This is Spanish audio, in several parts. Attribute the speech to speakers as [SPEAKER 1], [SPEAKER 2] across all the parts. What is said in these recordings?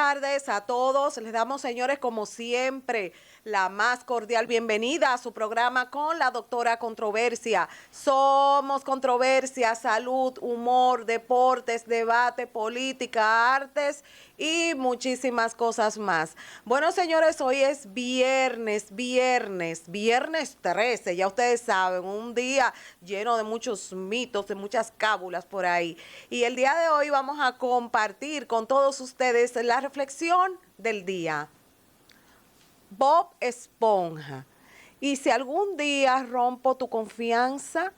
[SPEAKER 1] tardes a todos. Les damos, señores, como siempre, la más cordial bienvenida a su programa con la doctora Controversia. Somos controversia, salud, humor, deportes, debate, política, artes y muchísimas cosas más. Bueno, señores, hoy es viernes 13, ya ustedes saben, un día lleno de muchos mitos, de muchas cábulas por ahí. Y el día de hoy vamos a compartir con todos ustedes la reflexión del día. Bob Esponja. Y si algún día rompo tu confianza,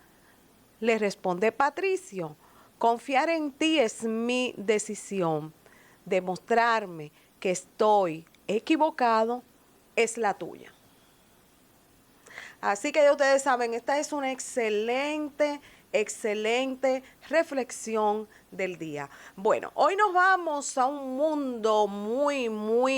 [SPEAKER 1] le responde Patricio, confiar en ti es mi decisión. Demostrarme que estoy equivocado es la tuya. Así que ya ustedes saben, esta es una excelente reflexión del día. Bueno, hoy nos vamos a un mundo muy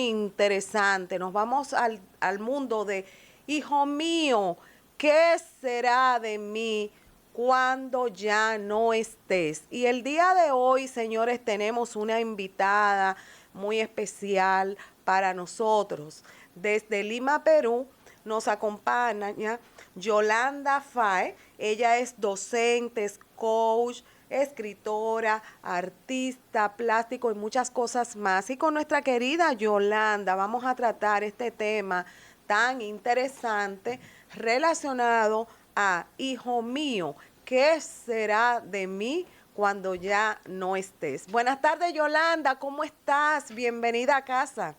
[SPEAKER 1] interesante. Nos vamos al mundo de, hijo mío, ¿qué será de mí cuando ya no estés? Y el día de hoy, señores, tenemos una invitada muy especial para nosotros. Desde Lima, Perú, nos acompaña Yolanda Fae. Ella es docente, es coach, escritora, artista, plástico y muchas cosas más. Y con nuestra querida Yolanda vamos a tratar este tema tan interesante relacionado a, hijo mío, ¿qué será de mí cuando ya no estés? Buenas tardes, Yolanda, ¿cómo estás? Bienvenida a casa.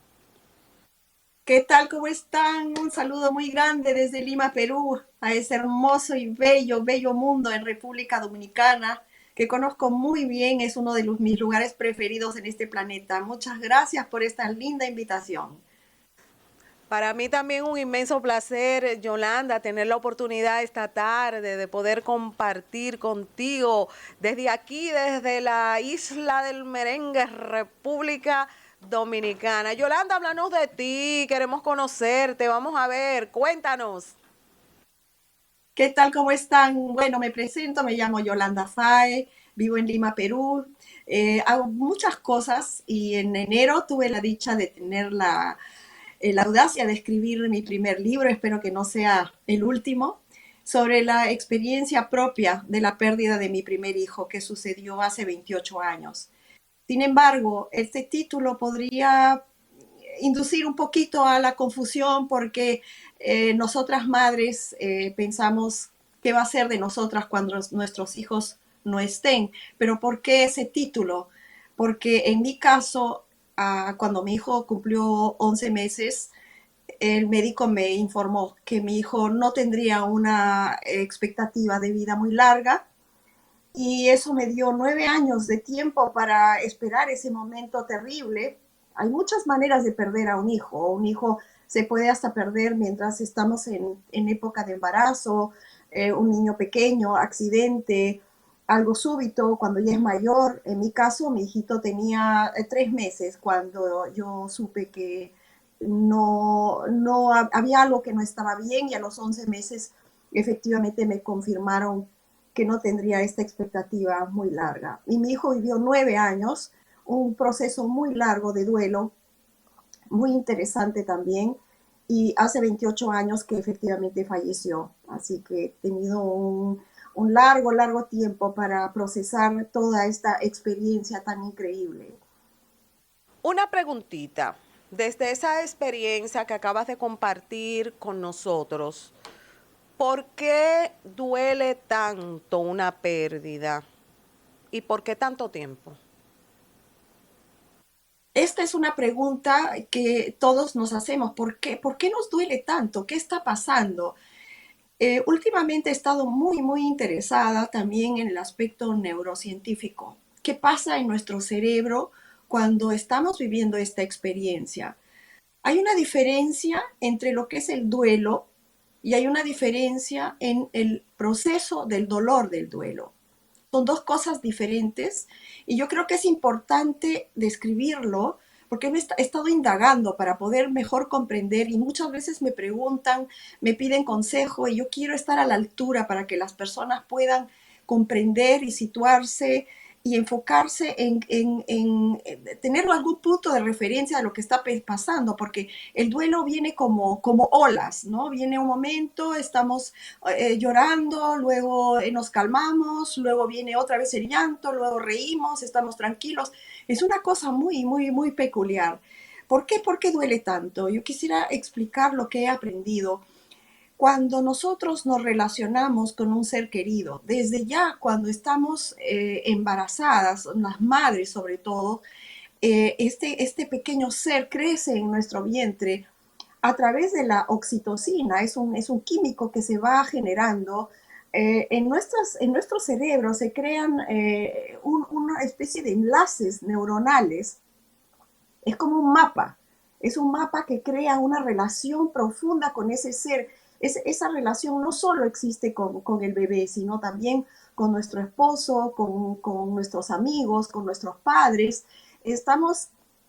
[SPEAKER 2] ¿Qué tal? ¿Cómo están? Un saludo muy grande desde Lima, Perú, a ese hermoso y bello mundo en República Dominicana, que conozco muy bien, es uno de mis lugares preferidos en este planeta. Muchas gracias por esta linda invitación.
[SPEAKER 1] Para mí también un inmenso placer, Yolanda, tener la oportunidad esta tarde de poder compartir contigo desde aquí, desde la isla del merengue, República Dominicana. Yolanda, háblanos de ti, queremos conocerte, vamos a ver, cuéntanos.
[SPEAKER 2] ¿Qué tal? ¿Cómo están? Bueno, me presento, me llamo Yolanda Fae, vivo en Lima, Perú. Hago muchas cosas y en enero tuve la dicha de tener la audacia de escribir mi primer libro, espero que no sea el último, sobre la experiencia propia de la pérdida de mi primer hijo que sucedió hace 28 años. Sin embargo, este título podría inducir un poquito a la confusión porque nosotras madres pensamos qué va a ser de nosotras cuando nuestros hijos no estén. Pero ¿por qué ese título? Porque en mi caso, cuando mi hijo cumplió 11 meses, el médico me informó que mi hijo no tendría una expectativa de vida muy larga y eso me dio 9 años de tiempo para esperar ese momento terrible. Hay muchas maneras de perder a un hijo. Un hijo se puede hasta perder mientras estamos en época de embarazo, un niño pequeño, accidente, algo súbito, cuando ya es mayor. En mi caso, mi hijito tenía 3 meses cuando yo supe que no había algo que no estaba bien y a los 11 meses efectivamente me confirmaron que no tendría esta expectativa muy larga. Y mi hijo vivió 9 años, un proceso muy largo de duelo, muy interesante también, y hace 28 años que efectivamente falleció. Así que he tenido un largo tiempo para procesar toda esta experiencia tan increíble.
[SPEAKER 1] Una preguntita, desde esa experiencia que acabas de compartir con nosotros, ¿por qué duele tanto una pérdida? ¿Y por qué tanto tiempo?
[SPEAKER 2] Esta es una pregunta que todos nos hacemos. ¿Por qué nos duele tanto? ¿Qué está pasando? Últimamente he estado muy interesada también en el aspecto neurocientífico. ¿Qué pasa en nuestro cerebro cuando estamos viviendo esta experiencia? Hay una diferencia entre lo que es el duelo y hay una diferencia en el proceso del dolor del duelo. Son dos cosas diferentes y yo creo que es importante describirlo porque he estado indagando para poder mejor comprender y muchas veces me preguntan, me piden consejo y yo quiero estar a la altura para que las personas puedan comprender y situarse y enfocarse en tener algún punto de referencia de lo que está pasando, porque el duelo viene como olas, ¿no? Viene un momento, estamos llorando, luego nos calmamos, luego viene otra vez el llanto, luego reímos, estamos tranquilos. Es una cosa muy, muy, muy peculiar. ¿Por qué? ¿Por qué duele tanto? Yo quisiera explicar lo que he aprendido. Cuando nosotros nos relacionamos con un ser querido, desde ya cuando estamos embarazadas, las madres sobre todo, este pequeño ser crece en nuestro vientre a través de la oxitocina, es un químico que se va generando. En nuestro cerebro se crean una especie de enlaces neuronales, es como un mapa, es un mapa que crea una relación profunda con ese ser. Esa relación no solo existe con el bebé, sino también con nuestro esposo, con nuestros amigos, con nuestros padres. Estamos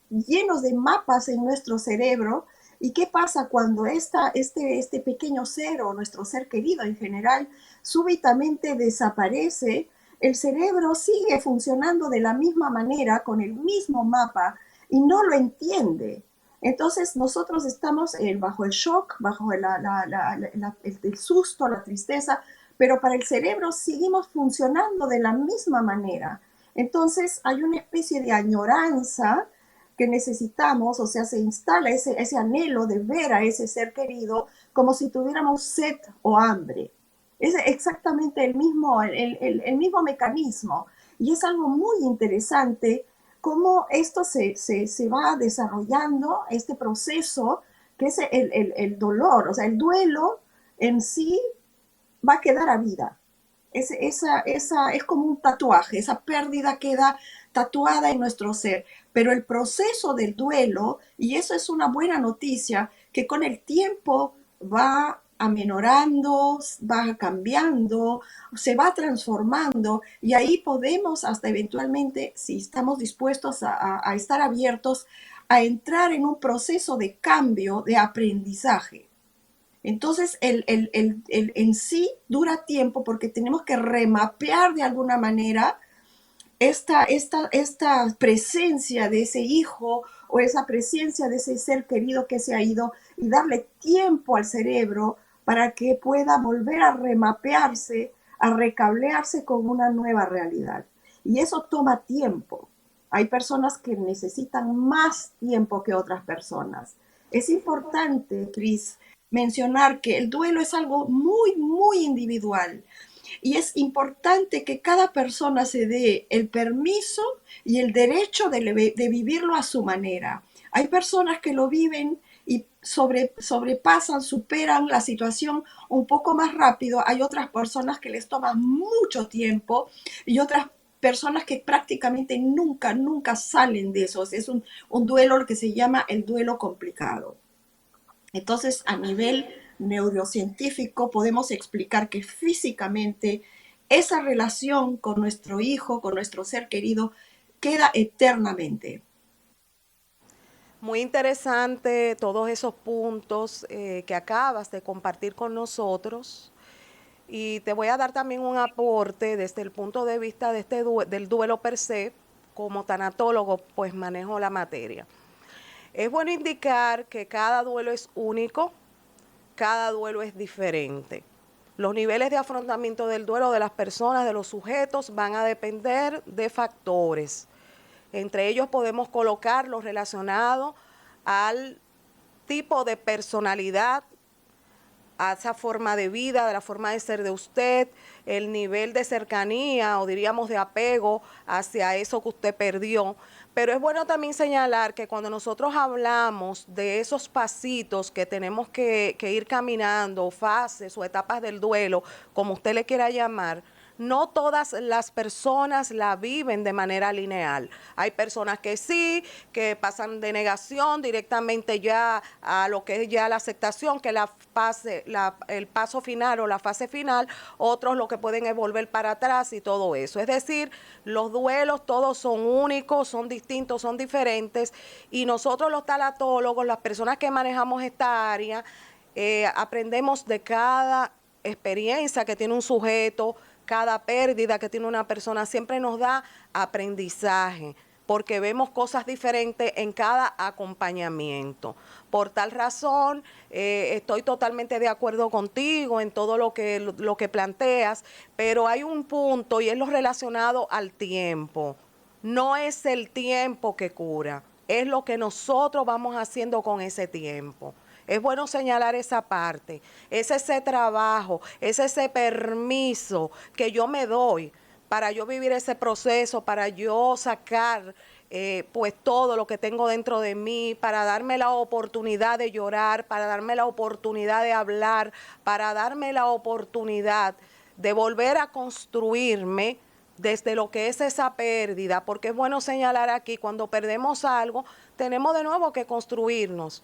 [SPEAKER 2] llenos de mapas en nuestro cerebro. ¿Y qué pasa cuando este pequeño ser o nuestro ser querido en general súbitamente desaparece? El cerebro sigue funcionando de la misma manera, con el mismo mapa, y no lo entiende. Entonces nosotros estamos bajo el shock, bajo el susto, la tristeza, pero para el cerebro seguimos funcionando de la misma manera. Entonces hay una especie de añoranza que necesitamos, o sea, se instala ese anhelo de ver a ese ser querido como si tuviéramos sed o hambre. Es exactamente el mismo mecanismo. Y es algo muy interesante cómo esto se va desarrollando, este proceso, que es el dolor, o sea, el duelo en sí va a quedar a vida. Es como un tatuaje, esa pérdida queda tatuada en nuestro ser, pero el proceso del duelo, y eso es una buena noticia, que con el tiempo va amenorando, va cambiando, se va transformando, y ahí podemos hasta eventualmente, si estamos dispuestos a estar abiertos, a entrar en un proceso de cambio, de aprendizaje. Entonces, en sí dura tiempo porque tenemos que remapear de alguna manera esta presencia de ese hijo o esa presencia de ese ser querido que se ha ido, y darle tiempo al cerebro para que pueda volver a remapearse, a recablearse con una nueva realidad. Y eso toma tiempo. Hay personas que necesitan más tiempo que otras personas. Es importante, Cris, mencionar que el duelo es algo muy, muy individual. Y es importante que cada persona se dé el permiso y el derecho de vivirlo a su manera. Hay personas que lo viven y sobrepasan, superan la situación un poco más rápido. Hay otras personas que les toma mucho tiempo y otras personas que prácticamente nunca, nunca salen de eso. Es un duelo que se llama el duelo complicado. Entonces, a nivel neurocientífico, podemos explicar que físicamente esa relación con nuestro hijo, con nuestro ser querido, queda eternamente.
[SPEAKER 1] Muy interesante todos esos puntos que acabas de compartir con nosotros. Y te voy a dar también un aporte desde el punto de vista de del duelo per se. Como tanatólogo, pues manejo la materia. Es bueno indicar que cada duelo es único, cada duelo es diferente. Los niveles de afrontamiento del duelo de las personas, de los sujetos, van a depender de factores. Entre ellos podemos colocar lo relacionado al tipo de personalidad, a esa forma de vida, de la forma de ser de usted, el nivel de cercanía o diríamos de apego hacia eso que usted perdió. Pero es bueno también señalar que cuando nosotros hablamos de esos pasitos que tenemos que ir caminando, fases o etapas del duelo, como usted le quiera llamar, no todas las personas la viven de manera lineal. Hay personas que sí, que pasan de negación directamente ya a lo que es ya la aceptación, que el paso final o la fase final. Otros lo que pueden es volver para atrás y todo eso. Es decir, los duelos todos son únicos, son distintos, son diferentes, y nosotros los talatólogos, las personas que manejamos esta área, aprendemos de cada experiencia que tiene un sujeto, cada pérdida que tiene una persona siempre nos da aprendizaje, porque vemos cosas diferentes en cada acompañamiento. Por tal razón, estoy totalmente de acuerdo contigo en todo lo que planteas, pero hay un punto y es lo relacionado al tiempo. No es el tiempo que cura, es lo que nosotros vamos haciendo con ese tiempo. Es bueno señalar esa parte, es ese trabajo, es ese permiso que yo me doy para yo vivir ese proceso, para yo sacar pues todo lo que tengo dentro de mí, para darme la oportunidad de llorar, para darme la oportunidad de hablar, para darme la oportunidad de volver a construirme desde lo que es esa pérdida, porque es bueno señalar aquí, cuando perdemos algo, tenemos de nuevo que construirnos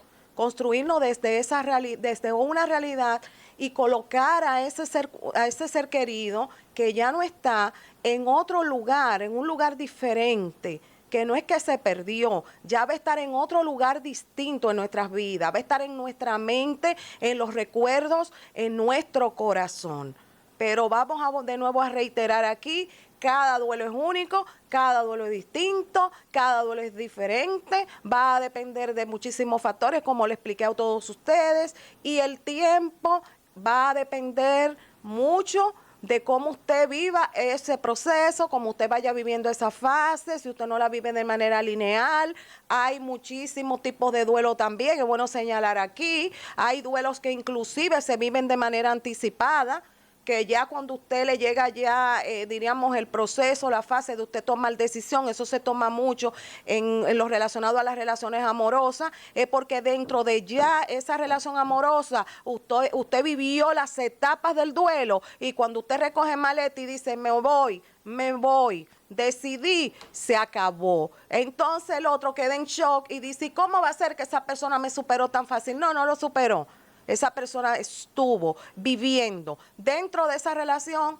[SPEAKER 1] desde desde una realidad y colocar a ese ser querido que ya no está en otro lugar, en un lugar diferente, que no es que se perdió, ya va a estar en otro lugar distinto en nuestras vidas, va a estar en nuestra mente, en los recuerdos, en nuestro corazón. Pero vamos de nuevo a reiterar aquí, cada duelo es único, cada duelo es distinto, cada duelo es diferente, va a depender de muchísimos factores, como le expliqué a todos ustedes, y el tiempo va a depender mucho de cómo usted viva ese proceso, cómo usted vaya viviendo esa fase, si usted no la vive de manera lineal. Hay muchísimos tipos de duelo también, es bueno señalar aquí. Hay duelos que inclusive se viven de manera anticipada, que ya cuando usted le llega ya, diríamos, el proceso, la fase de usted tomar decisión, eso se toma mucho en lo relacionado a las relaciones amorosas, es porque dentro de ya esa relación amorosa, usted vivió las etapas del duelo, y cuando usted recoge maleta y dice, me voy, decidí, se acabó. Entonces el otro queda en shock y dice, ¿y cómo va a ser que esa persona me superó tan fácil? No, no lo superó. Esa persona estuvo viviendo dentro de esa relación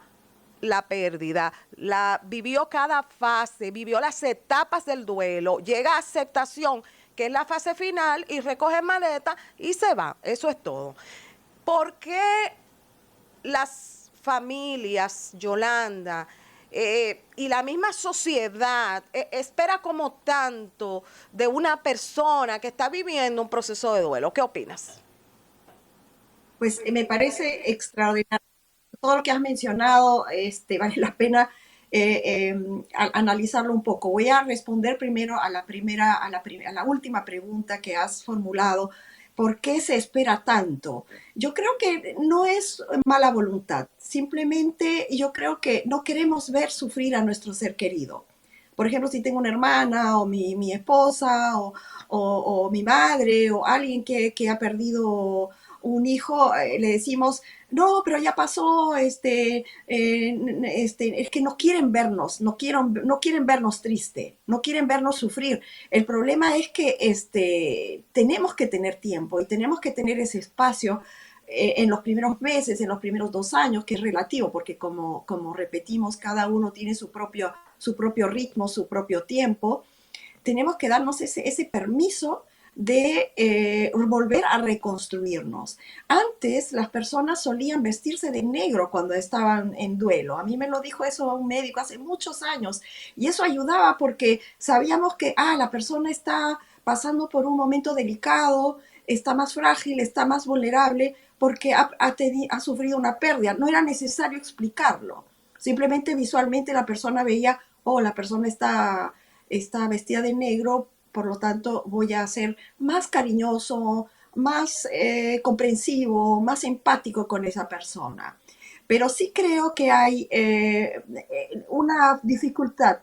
[SPEAKER 1] la pérdida, vivió cada fase, vivió las etapas del duelo, llega a aceptación, que es la fase final, y recoge maleta y se va. Eso es todo. ¿Por qué las familias, Yolanda, y la misma sociedad espera como tanto de una persona que está viviendo un proceso de duelo? ¿Qué opinas?
[SPEAKER 2] Pues me parece extraordinario todo lo que has mencionado, vale la pena analizarlo un poco. Voy a responder primero a a la última pregunta que has formulado. ¿Por qué se espera tanto? Yo creo que no es mala voluntad. Simplemente yo creo que no queremos ver sufrir a nuestro ser querido. Por ejemplo, si tengo una hermana o mi esposa o mi madre o alguien que ha perdido un hijo, le decimos, no, pero ya pasó, es que no quieren vernos, no quieren vernos triste, no quieren vernos sufrir. El problema es que tenemos que tener tiempo y tenemos que tener ese espacio en los primeros meses, en los primeros 2 años, que es relativo, porque como repetimos, cada uno tiene su propio ritmo, su propio tiempo. Tenemos que darnos ese permiso de volver a reconstruirnos. Antes las personas solían vestirse de negro cuando estaban en duelo. A mí me lo dijo eso un médico hace muchos años y eso ayudaba porque sabíamos que la persona está pasando por un momento delicado, está más frágil, está más vulnerable porque ha sufrido una pérdida. No era necesario explicarlo. Simplemente visualmente la persona veía, la persona está vestida de negro, por lo tanto voy a ser más cariñoso, más comprensivo, más empático con esa persona. Pero sí creo que hay una dificultad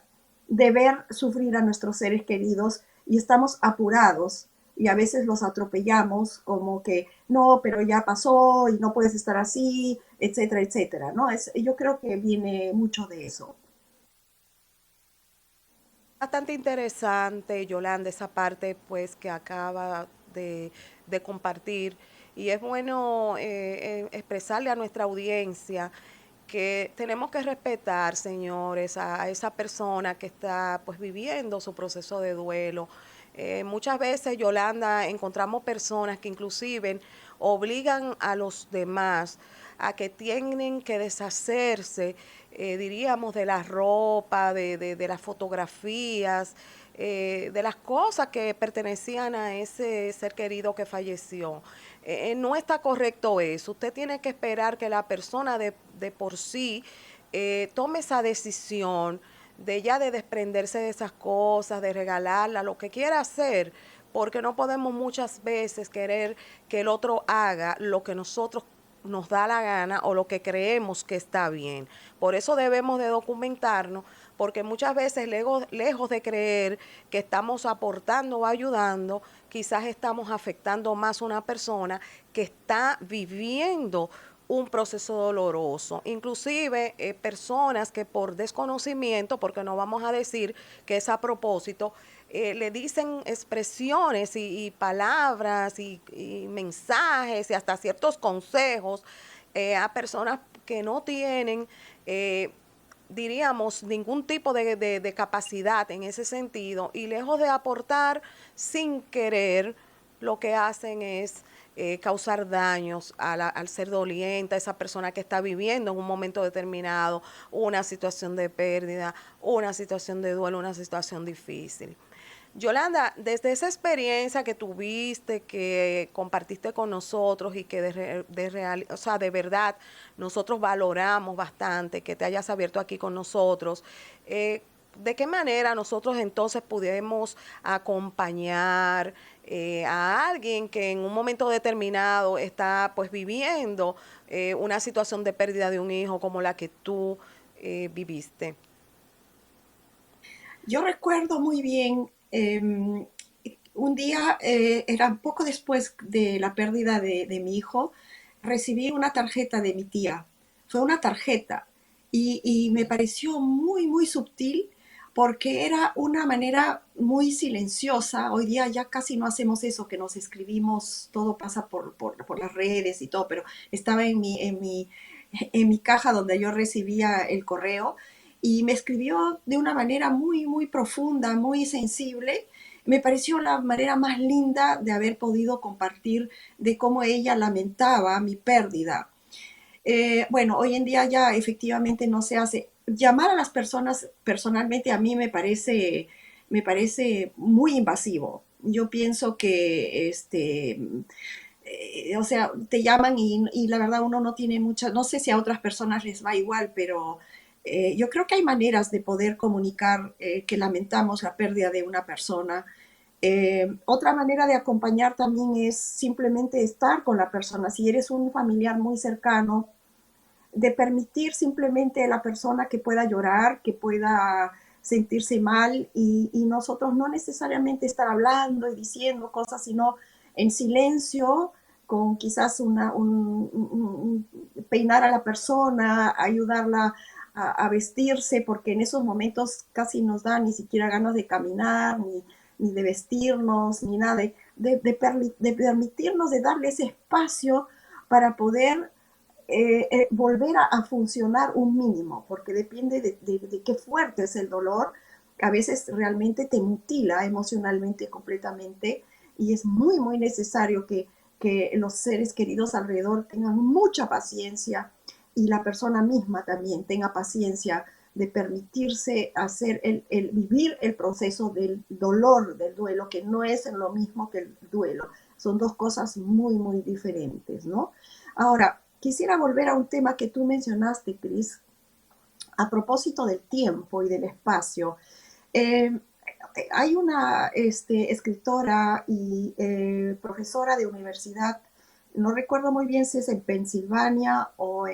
[SPEAKER 2] de ver sufrir a nuestros seres queridos y estamos apurados y a veces los atropellamos como que no, pero ya pasó y no puedes estar así, etcétera, etcétera, ¿no? Yo creo que viene mucho de eso.
[SPEAKER 1] Bastante interesante, Yolanda, esa parte pues que acaba de compartir. Y es bueno expresarle a nuestra audiencia que tenemos que respetar, señores, a esa persona que está pues viviendo su proceso de duelo. Muchas veces, Yolanda, encontramos personas que inclusive obligan a los demás a que tienen que deshacerse, diríamos, de la ropa, de las fotografías, de las cosas que pertenecían a ese ser querido que falleció. No está correcto eso. Usted tiene que esperar que la persona de por sí tome esa decisión de ya de desprenderse de esas cosas, de regalarla, lo que quiera hacer, porque no podemos muchas veces querer que el otro haga lo que nosotros nos da la gana o lo que creemos que está bien. Por eso debemos de documentarnos, porque muchas veces lejos de creer que estamos aportando o ayudando, quizás estamos afectando más a una persona que está viviendo un proceso doloroso. Inclusive personas que por desconocimiento, porque no vamos a decir que es a propósito, le dicen expresiones y palabras y mensajes y hasta ciertos consejos a personas que no tienen, diríamos, ningún tipo de capacidad en ese sentido, y lejos de aportar sin querer, lo que hacen es causar daños al ser doliente, a esa persona que está viviendo en un momento determinado una situación de pérdida, una situación de duelo, una situación difícil. Yolanda, desde esa experiencia que tuviste, que compartiste con nosotros y que o sea, de verdad nosotros valoramos bastante que te hayas abierto aquí con nosotros, ¿de qué manera nosotros entonces pudimos acompañar a alguien que en un momento determinado está pues viviendo una situación de pérdida de un hijo como la que tú viviste?
[SPEAKER 2] Yo recuerdo muy bien, un día, era poco después de la pérdida de mi hijo, recibí una tarjeta de mi tía. Fue una tarjeta y me pareció muy, muy sutil porque era una manera muy silenciosa. Hoy día ya casi no hacemos eso, que nos escribimos, todo pasa por las redes y todo, pero estaba en mi caja donde yo recibía el correo y me escribió de una manera muy, muy profunda, muy sensible. Me pareció la manera más linda de haber podido compartir de cómo ella lamentaba mi pérdida. Bueno, hoy en día ya efectivamente no se hace. Llamar a las personas personalmente a mí me parece muy invasivo. Yo pienso que o sea, te llaman y la verdad uno no tiene mucha, no sé si a otras personas les va igual, pero yo creo que hay maneras de poder comunicar que lamentamos la pérdida de una persona. Otra manera de acompañar también es simplemente estar con la persona. Si eres un familiar muy cercano, de permitir simplemente a la persona que pueda llorar, que pueda sentirse mal y nosotros no necesariamente estar hablando y diciendo cosas, sino en silencio, con quizás peinar a la persona, ayudarla a vestirse, porque en esos momentos casi nos da ni siquiera ganas de caminar, ni de vestirnos, ni nada, de permitirnos, de darle ese espacio para poder volver a funcionar un mínimo, porque depende de qué fuerte es el dolor, a veces realmente te mutila emocionalmente completamente y es muy, muy necesario que los seres queridos alrededor tengan mucha paciencia y la persona misma también tenga paciencia de permitirse hacer vivir el proceso del dolor, del duelo, que no es lo mismo que el duelo. Son dos cosas muy, muy diferentes, ¿no? Ahora, quisiera volver a un tema que tú mencionaste, Cris, a propósito del tiempo y del espacio. Eh, Hay una escritora y profesora de universidad, no recuerdo muy bien si es en Pensilvania o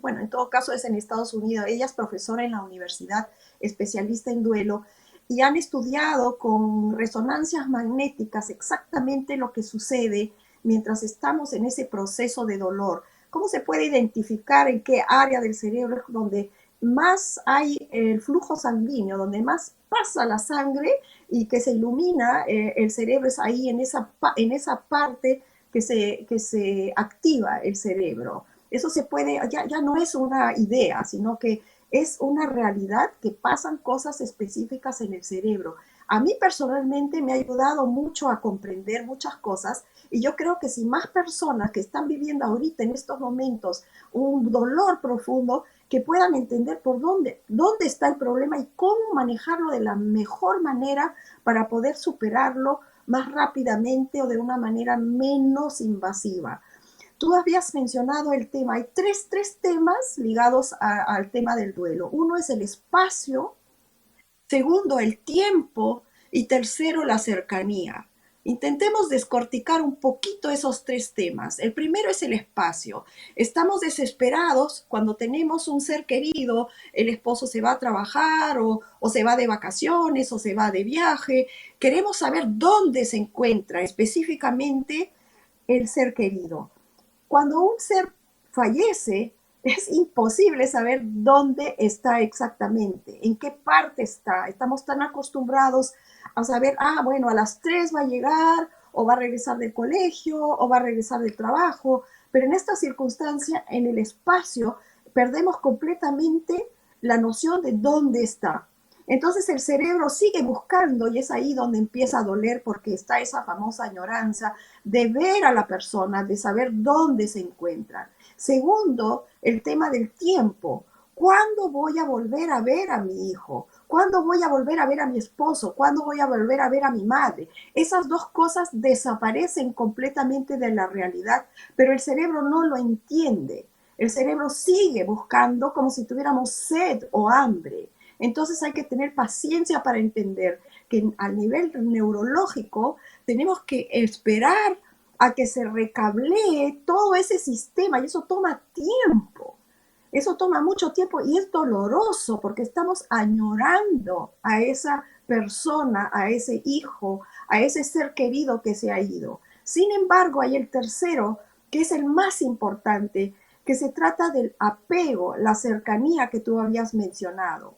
[SPEAKER 2] bueno, en todo caso es en Estados Unidos. Ella es profesora en la universidad, especialista en duelo, y han estudiado con resonancias magnéticas exactamente lo que sucede mientras estamos en ese proceso de dolor. ¿Cómo se puede identificar en qué área del cerebro es donde más hay el flujo sanguíneo, donde más pasa la sangre y que se ilumina el cerebro? Es ahí en esa parte que se activa el cerebro. Eso se puede, ya no es una idea, sino que es una realidad que pasan cosas específicas en el cerebro. A mí personalmente me ha ayudado mucho a comprender muchas cosas y yo creo que si más personas que están viviendo ahorita en estos momentos un dolor profundo, que puedan entender por dónde está el problema y cómo manejarlo de la mejor manera para poder superarlo más rápidamente o de una manera menos invasiva. Tú habías mencionado el tema, hay tres temas ligados al tema del duelo. Uno es el espacio, segundo el tiempo y tercero la cercanía. Intentemos descorticar un poquito esos tres temas. El primero es el espacio. Estamos desesperados cuando tenemos un ser querido, el esposo se va a trabajar o se va de vacaciones o se va de viaje. Queremos saber dónde se encuentra específicamente el ser querido. Cuando un ser fallece, es imposible saber dónde está exactamente, en qué parte está. Estamos tan acostumbrados a saber, bueno, a las 3 va a llegar, o va a regresar del colegio, o va a regresar del trabajo, pero en esta circunstancia, en el espacio, perdemos completamente la noción de dónde está. Entonces el cerebro sigue buscando y es ahí donde empieza a doler porque está esa famosa añoranza de ver a la persona, de saber dónde se encuentra. Segundo, el tema del tiempo. ¿Cuándo voy a volver a ver a mi hijo? ¿Cuándo voy a volver a ver a mi esposo? ¿Cuándo voy a volver a ver a mi madre? Esas dos cosas desaparecen completamente de la realidad, pero el cerebro no lo entiende. El cerebro sigue buscando como si tuviéramos sed o hambre. Entonces hay que tener paciencia para entender que a nivel neurológico tenemos que esperar a que se recablee todo ese sistema y eso toma tiempo. Eso toma mucho tiempo y es doloroso porque estamos añorando a esa persona, a ese hijo, a ese ser querido que se ha ido. Sin embargo, hay el tercero, que es el más importante, que se trata del apego, la cercanía que tú habías mencionado.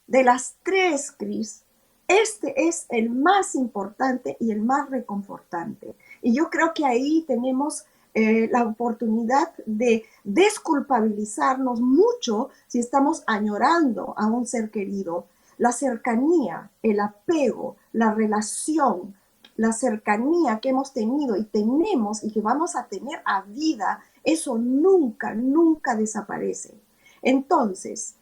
[SPEAKER 2] De las tres, Cris, este es el más importante y el más reconfortante. Y yo creo que ahí tenemos la oportunidad de desculpabilizarnos mucho si estamos añorando a un ser querido. La cercanía, el apego, la relación, la cercanía que hemos tenido y tenemos y que vamos a tener a vida, eso nunca, nunca desaparece. Entonces,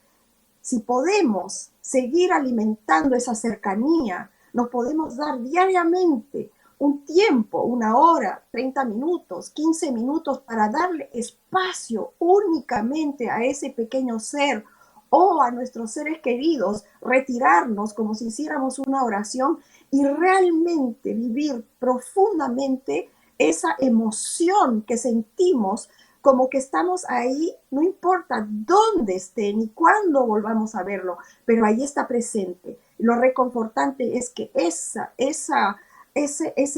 [SPEAKER 2] si podemos seguir alimentando esa cercanía, nos podemos dar diariamente un tiempo, una hora, 30 minutos, 15 minutos para darle espacio únicamente a ese pequeño ser o a nuestros seres queridos, retirarnos como si hiciéramos una oración y realmente vivir profundamente esa emoción que sentimos como que estamos ahí, no importa dónde esté ni cuándo volvamos a verlo, pero ahí está presente. Lo reconfortante es que ese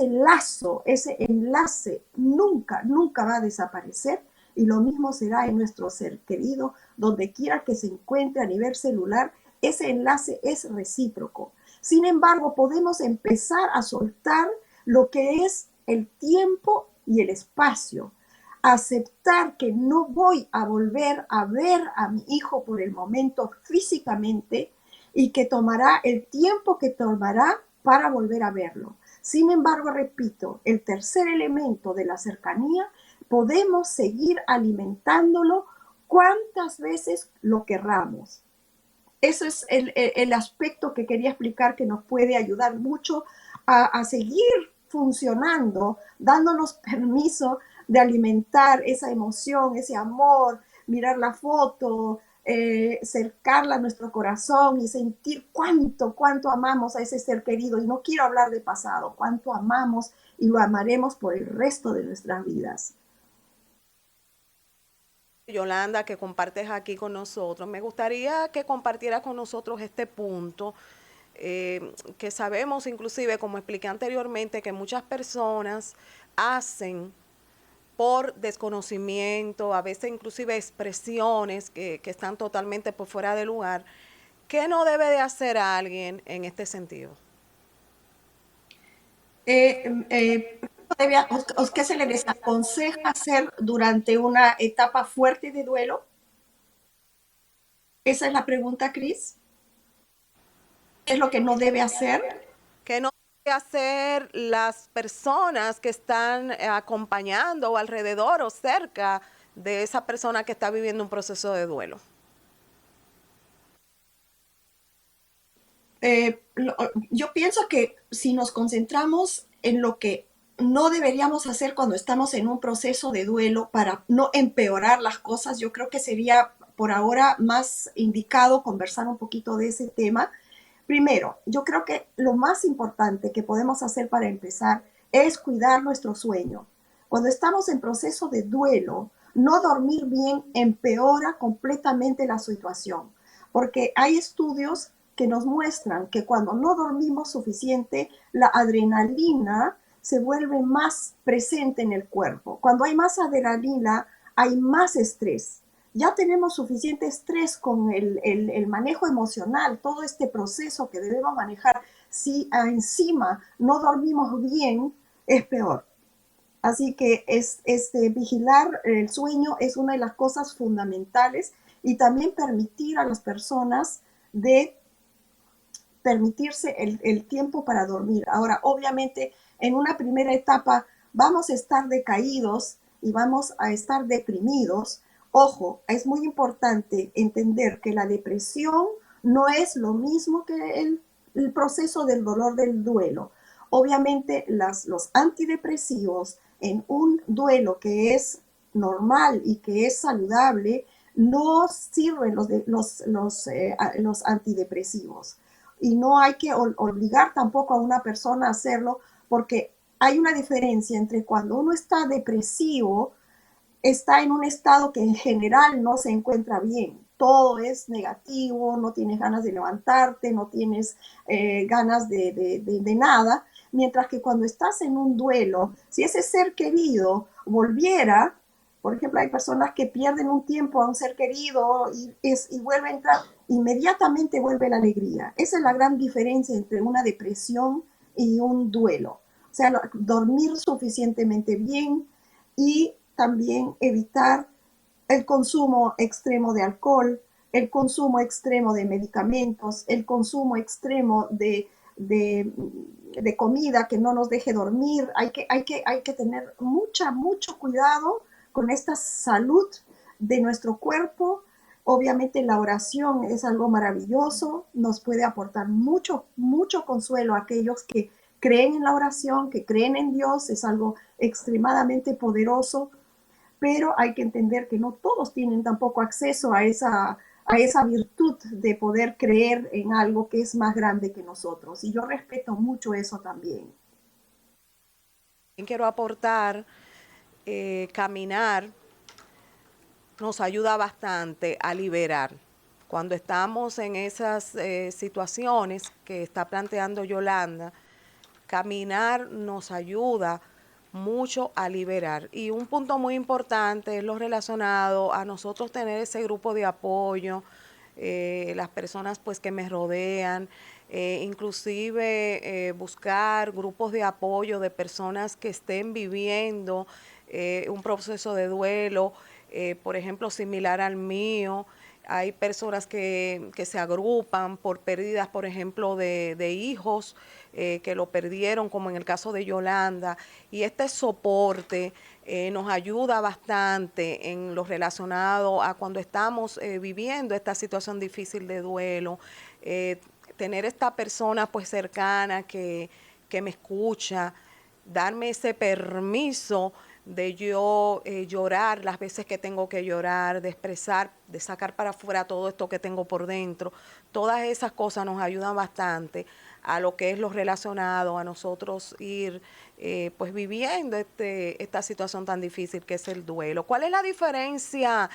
[SPEAKER 2] lazo, ese enlace nunca, nunca va a desaparecer y lo mismo será en nuestro ser querido, donde quiera que se encuentre a nivel celular, ese enlace es recíproco. Sin embargo, podemos empezar a soltar lo que es el tiempo y el espacio, aceptar que no voy a volver a ver a mi hijo por el momento físicamente y que tomará el tiempo que tomará para volver a verlo. Sin embargo, repito, el tercer elemento de la cercanía, podemos seguir alimentándolo cuantas veces lo querramos. Eso es el aspecto que quería explicar que nos puede ayudar mucho a seguir funcionando, dándonos permiso de alimentar esa emoción, ese amor, mirar la foto, cercarla a nuestro corazón y sentir cuánto amamos a ese ser querido. Y no quiero hablar de pasado, cuánto amamos y lo amaremos por el resto de nuestras vidas.
[SPEAKER 1] Yolanda, que compartes aquí con nosotros. Me gustaría que compartiera con nosotros este punto, que sabemos inclusive, como expliqué anteriormente, que muchas personas hacen por desconocimiento, a veces inclusive expresiones que están totalmente por fuera de lugar. ¿Qué no debe de hacer alguien en este sentido?
[SPEAKER 2] Eh, eh, ¿Qué se le desaconseja hacer durante una etapa fuerte de duelo? Esa es la pregunta, Cris. ¿Qué es lo que no debe hacer?
[SPEAKER 1] ¿Qué no debe hacer las personas que están acompañando o alrededor o cerca de esa persona que está viviendo un proceso de duelo?
[SPEAKER 2] Yo pienso que si nos concentramos en lo que no deberíamos hacer cuando estamos en un proceso de duelo para no empeorar las cosas, yo creo que sería por ahora más indicado conversar un poquito de ese tema. Primero, yo creo que lo más importante que podemos hacer para empezar es cuidar nuestro sueño. Cuando estamos en proceso de duelo, no dormir bien empeora completamente la situación, porque hay estudios que nos muestran que cuando no dormimos suficiente, la adrenalina se vuelve más presente en el cuerpo. Cuando hay más adrenalina, hay más estrés. Ya tenemos suficiente estrés con el manejo emocional, todo este proceso que debemos manejar. Si encima no dormimos bien, es peor. Así que vigilar el sueño es una de las cosas fundamentales y también permitir a las personas de permitirse el tiempo para dormir. Ahora, obviamente, en una primera etapa vamos a estar decaídos y vamos a estar deprimidos. Ojo, es muy importante entender que la depresión no es lo mismo que el proceso del dolor del duelo. Obviamente, los antidepresivos en un duelo que es normal y que es saludable, no sirven los antidepresivos y no hay que obligar tampoco a una persona a hacerlo porque hay una diferencia entre cuando uno está depresivo, está en un estado que en general no se encuentra bien. Todo es negativo, no tienes ganas de levantarte, no tienes ganas de nada. Mientras que cuando estás en un duelo, si ese ser querido volviera, por ejemplo, hay personas que pierden un tiempo a un ser querido y vuelve a entrar, inmediatamente vuelve la alegría. Esa es la gran diferencia entre una depresión y un duelo. O sea, dormir suficientemente bien y también evitar el consumo extremo de alcohol, el consumo extremo de medicamentos, el consumo extremo de comida que no nos deje dormir. Hay que tener mucho cuidado con esta salud de nuestro cuerpo. Obviamente la oración es algo maravilloso, nos puede aportar mucho consuelo a aquellos que creen en la oración, que creen en Dios, es algo extremadamente poderoso, pero hay que entender que no todos tienen tampoco acceso a esa virtud de poder creer en algo que es más grande que nosotros. Y yo respeto mucho eso también.
[SPEAKER 1] Quiero aportar, caminar nos ayuda bastante a liberar. Cuando estamos en esas situaciones que está planteando Yolanda, caminar nos ayuda mucho a liberar. Y un punto muy importante es lo relacionado a nosotros tener ese grupo de apoyo, las personas pues que me rodean, inclusive buscar grupos de apoyo de personas que estén viviendo un proceso de duelo, por ejemplo, similar al mío. Hay personas que se agrupan por pérdidas, por ejemplo, de hijos que lo perdieron, como en el caso de Yolanda. Y este soporte nos ayuda bastante en lo relacionado a cuando estamos viviendo esta situación difícil de duelo. Tener esta persona pues cercana que me escucha, darme ese permiso de yo llorar las veces que tengo que llorar, de expresar, de sacar para afuera todo esto que tengo por dentro. Todas esas cosas nos ayudan bastante a lo que es lo relacionado a nosotros ir pues viviendo esta situación tan difícil que es el duelo. ¿Cuál es la diferencia,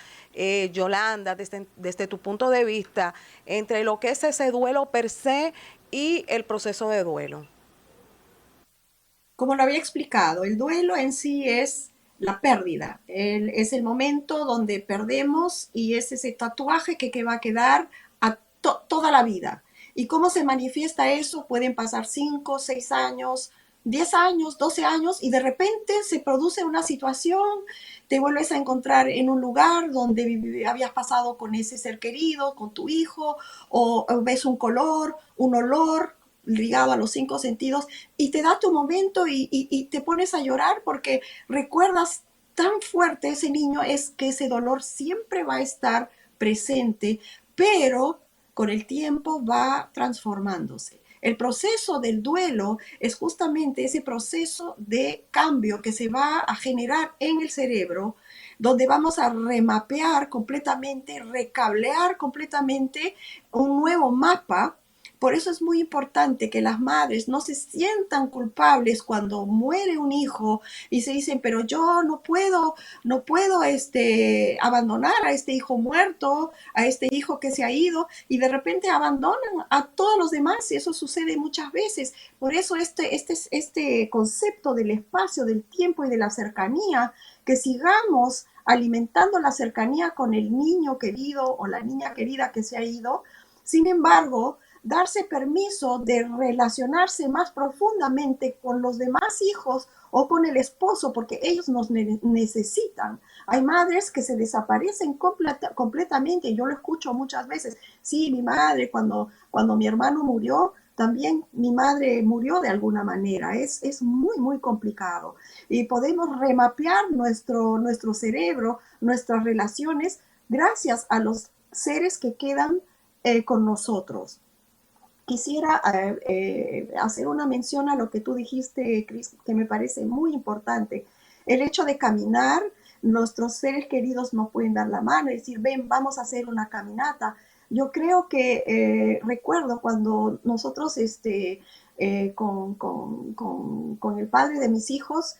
[SPEAKER 1] Yolanda, desde tu punto de vista, entre lo que es ese duelo per se y el proceso de duelo?
[SPEAKER 2] Como lo había explicado, el duelo en sí es la pérdida, es el momento donde perdemos y es ese tatuaje que va a quedar toda la vida. ¿Y cómo se manifiesta eso? Pueden pasar 5, 6 años, 10 años, 12 años y de repente se produce una situación, te vuelves a encontrar en un lugar donde habías pasado con ese ser querido, con tu hijo, o ves un color, un olor ligado a los 5 sentidos y te da tu momento y te pones a llorar porque recuerdas tan fuerte ese niño, es que ese dolor siempre va a estar presente, pero con el tiempo va transformándose. El proceso del duelo es justamente ese proceso de cambio que se va a generar en el cerebro, donde vamos a remapear completamente, recablear completamente un nuevo mapa. Por eso es muy importante que las madres no se sientan culpables cuando muere un hijo y se dicen, pero yo no puedo abandonar a este hijo muerto, a este hijo que se ha ido, y de repente abandonan a todos los demás y eso sucede muchas veces. Por eso este concepto del espacio, del tiempo y de la cercanía, que sigamos alimentando la cercanía con el niño querido o la niña querida que se ha ido. Sin embargo, darse permiso de relacionarse más profundamente con los demás hijos o con el esposo, porque ellos nos necesitan. Hay madres que se desaparecen completamente, yo lo escucho muchas veces. Sí, mi madre, cuando mi hermano murió, también mi madre murió de alguna manera. Es muy, muy complicado. Y podemos remapear nuestro cerebro, nuestras relaciones, gracias a los seres que quedan con nosotros. Quisiera hacer una mención a lo que tú dijiste, Cris, que me parece muy importante. El hecho de caminar, nuestros seres queridos nos pueden dar la mano y decir, ven, vamos a hacer una caminata. Yo creo que recuerdo cuando nosotros con el padre de mis hijos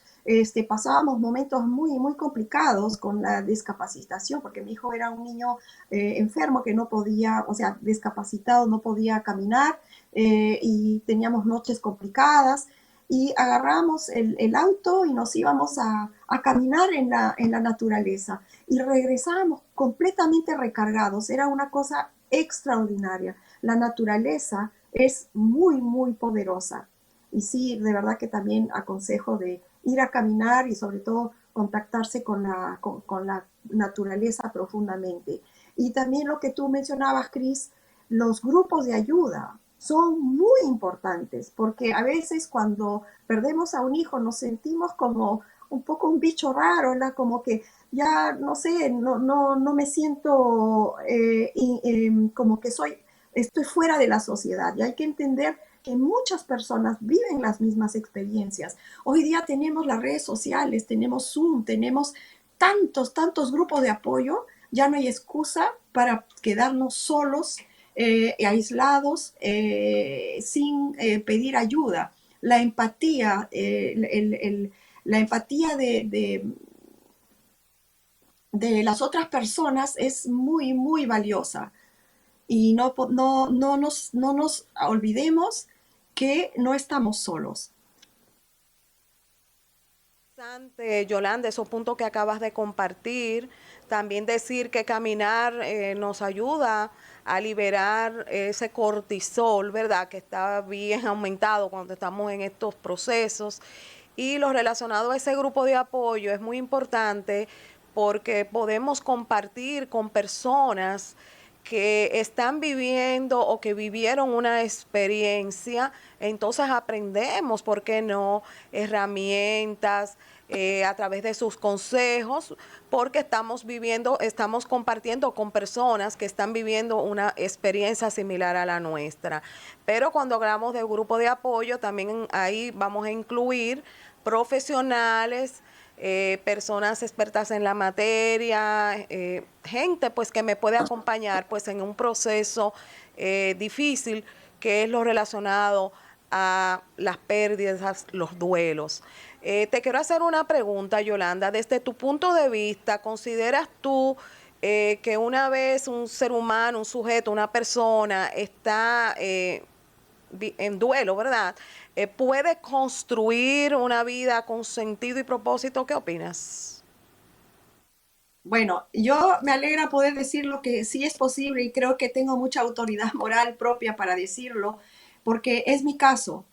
[SPEAKER 2] pasábamos momentos muy, muy complicados con la discapacitación, porque mi hijo era un niño enfermo que no podía, o sea, discapacitado, no podía caminar, y teníamos noches complicadas y agarramos el auto y nos íbamos a caminar en la naturaleza y regresábamos completamente recargados. Era una cosa extraordinaria. La naturaleza es muy, muy poderosa. Y sí, de verdad que también aconsejo de ir a caminar y sobre todo contactarse con la naturaleza profundamente. Y también lo que tú mencionabas, Cris, los grupos de ayuda son muy importantes porque a veces cuando perdemos a un hijo nos sentimos como un poco un bicho raro, ¿verdad? Como que ya no sé, no me siento como que estoy fuera de la sociedad y hay que entender que muchas personas viven las mismas experiencias. Hoy día tenemos las redes sociales, tenemos Zoom, tenemos tantos grupos de apoyo, ya no hay excusa para quedarnos solos, aislados, sin pedir ayuda. La empatía, la empatía de las otras personas es muy, muy valiosa. Y no nos olvidemos que no estamos solos.
[SPEAKER 1] Interesante, Yolanda, esos puntos que acabas de compartir. También decir que caminar nos ayuda a liberar ese cortisol, ¿verdad? Que está bien aumentado cuando estamos en estos procesos. Y lo relacionado a ese grupo de apoyo es muy importante porque podemos compartir con personas que están viviendo o que vivieron una experiencia, entonces aprendemos, ¿por qué no? Herramientas a través de sus consejos, porque estamos viviendo, estamos compartiendo con personas que están viviendo una experiencia similar a la nuestra. Pero cuando hablamos de grupo de apoyo, también ahí vamos a incluir profesionales, personas expertas en la materia, gente pues que me puede acompañar pues en un proceso difícil que es lo relacionado a las pérdidas, los duelos. Te quiero hacer una pregunta, Yolanda. Desde tu punto de vista, ¿consideras tú que una vez un ser humano, un sujeto, una persona está en duelo, ¿verdad? Puede construir una vida con sentido y propósito. ¿Qué opinas?
[SPEAKER 2] Bueno, yo me alegra poder decir lo que sí es posible y creo que tengo mucha autoridad moral propia para decirlo, porque es mi caso.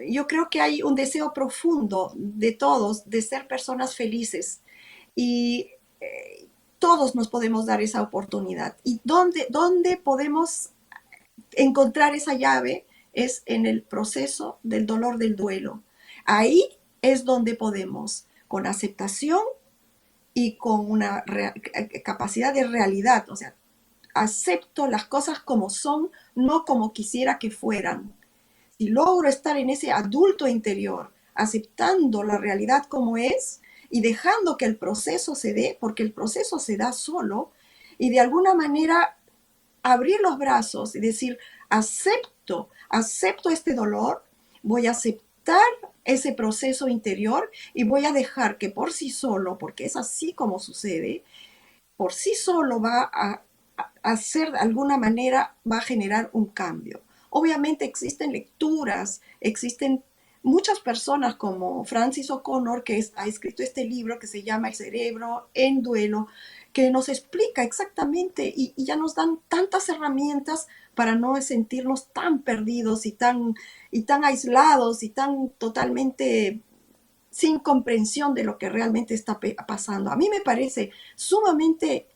[SPEAKER 2] yo creo que hay un deseo profundo de todos de ser personas felices y todos nos podemos dar esa oportunidad. ¿Y dónde podemos encontrar esa llave? Es en el proceso del dolor del duelo. Ahí es donde podemos, con aceptación y con una capacidad de realidad, o sea, acepto las cosas como son, no como quisiera que fueran. Si logro estar en ese adulto interior, aceptando la realidad como es y dejando que el proceso se dé, porque el proceso se da solo, y de alguna manera abrir los brazos y decir, acepto este dolor, voy a aceptar ese proceso interior y voy a dejar que por sí solo, porque es así como sucede, por sí solo va a hacer de alguna manera, va a generar un cambio. Obviamente existen lecturas, existen muchas personas como Francis O'Connor, que ha escrito este libro que se llama El cerebro en duelo, que nos explica exactamente y ya nos dan tantas herramientas para no sentirnos tan perdidos y tan aislados y tan totalmente sin comprensión de lo que realmente está pasando. A mí me parece sumamente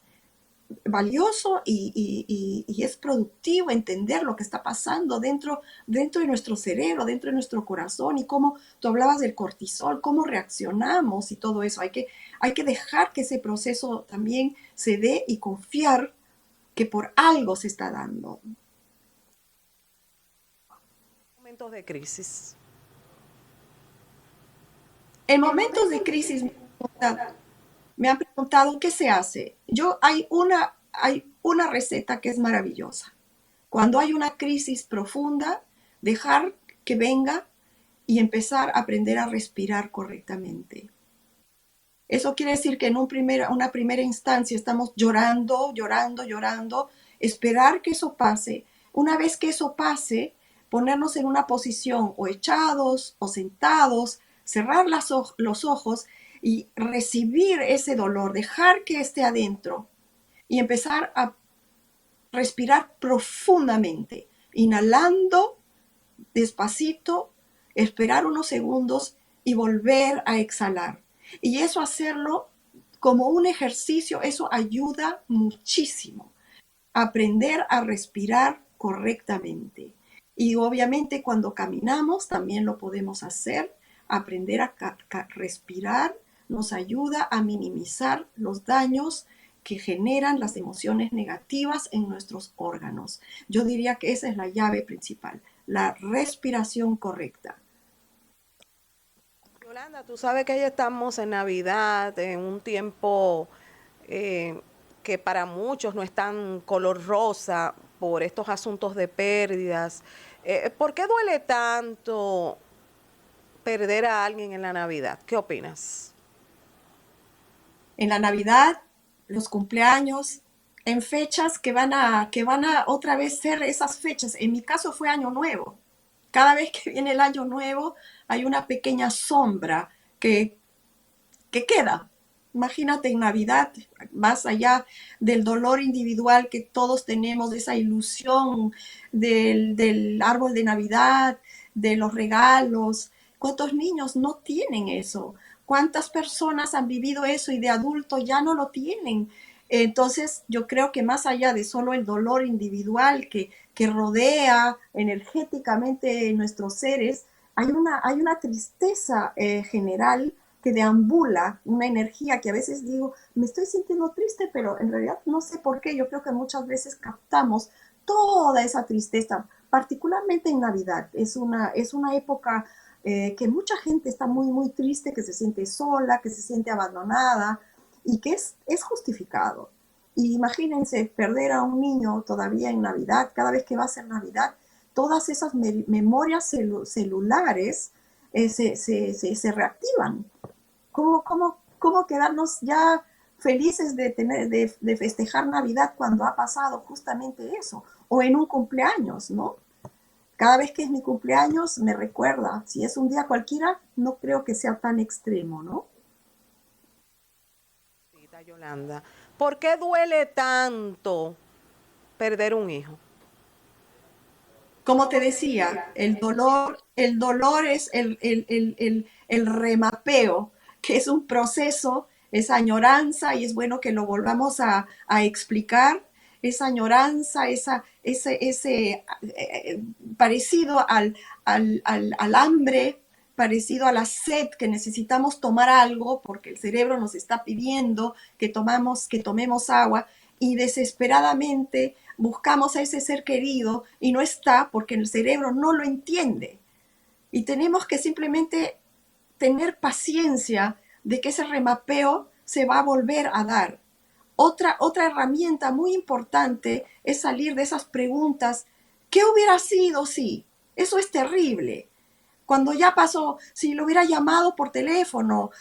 [SPEAKER 2] valioso y es productivo entender lo que está pasando dentro de nuestro cerebro, dentro de nuestro corazón y cómo tú hablabas del cortisol, cómo reaccionamos y todo eso. Hay que dejar que ese proceso también se dé y confiar que por algo se está dando.
[SPEAKER 1] Momentos de crisis.
[SPEAKER 2] En momentos de crisis me han preguntado qué se hace. Hay una receta que es maravillosa. Cuando hay una crisis profunda, dejar que venga y empezar a aprender a respirar correctamente. Eso quiere decir que en una primera instancia estamos llorando, llorando, llorando, esperar que eso pase. Una vez que eso pase, ponernos en una posición o echados o sentados, cerrar los ojos y recibir ese dolor, dejar que esté adentro y empezar a respirar profundamente, inhalando despacito, esperar unos segundos y volver a exhalar. Y eso hacerlo como un ejercicio, eso ayuda muchísimo. Aprender a respirar correctamente. Y obviamente cuando caminamos también lo podemos hacer. Aprender a respirar nos ayuda a minimizar los daños que generan las emociones negativas en nuestros órganos. Yo diría que esa es la llave principal, la respiración correcta.
[SPEAKER 1] Yolanda, tú sabes que ya estamos en Navidad, en un tiempo eh, que para muchos no es tan color rosa por estos asuntos de pérdidas. ¿Por qué duele tanto perder a alguien en la Navidad? ¿Qué opinas?
[SPEAKER 2] En la Navidad, los cumpleaños, en fechas que van a otra vez ser esas fechas. En mi caso fue Año Nuevo. Cada vez que viene el Año Nuevo hay una pequeña sombra que, que queda. Imagínate en Navidad, más allá del dolor individual que todos tenemos, de esa ilusión del árbol de Navidad, de los regalos. ¿Cuántos niños no tienen eso? ¿Cuántas personas han vivido eso y de adulto ya no lo tienen? Entonces, yo creo que más allá de solo el dolor individual que rodea energéticamente nuestros seres, hay una tristeza general que deambula, una energía que a veces digo, me estoy sintiendo triste, pero en realidad no sé por qué. Yo creo que muchas veces captamos toda esa tristeza, particularmente en Navidad. Es una época que mucha gente está muy, muy triste, que se siente sola, que se siente abandonada y que es justificado. Y imagínense perder a un niño todavía en Navidad, cada vez que va a ser Navidad, todas esas memorias celulares se reactivan. ¿Cómo quedarnos ya felices de festejar Navidad cuando ha pasado justamente eso? O en un cumpleaños, ¿no? Cada vez que es mi cumpleaños me recuerda, si es un día cualquiera, no creo que sea tan extremo, ¿no?
[SPEAKER 1] Yolanda, ¿por qué duele tanto perder un hijo?
[SPEAKER 2] Como te decía, el dolor es el remapeo, que es un proceso, esa añoranza, y es bueno que lo volvamos a explicar, esa añoranza, ese parecido al hambre, parecido a la sed, que necesitamos tomar algo porque el cerebro nos está pidiendo que tomemos agua, y desesperadamente buscamos a ese ser querido y no está porque el cerebro no lo entiende. Y tenemos que simplemente tener paciencia de que ese remapeo se va a volver a dar. Otra herramienta muy importante es salir de esas preguntas. ¿Qué hubiera sido si? Eso es terrible. Cuando ya pasó, si lo hubiera llamado por teléfono,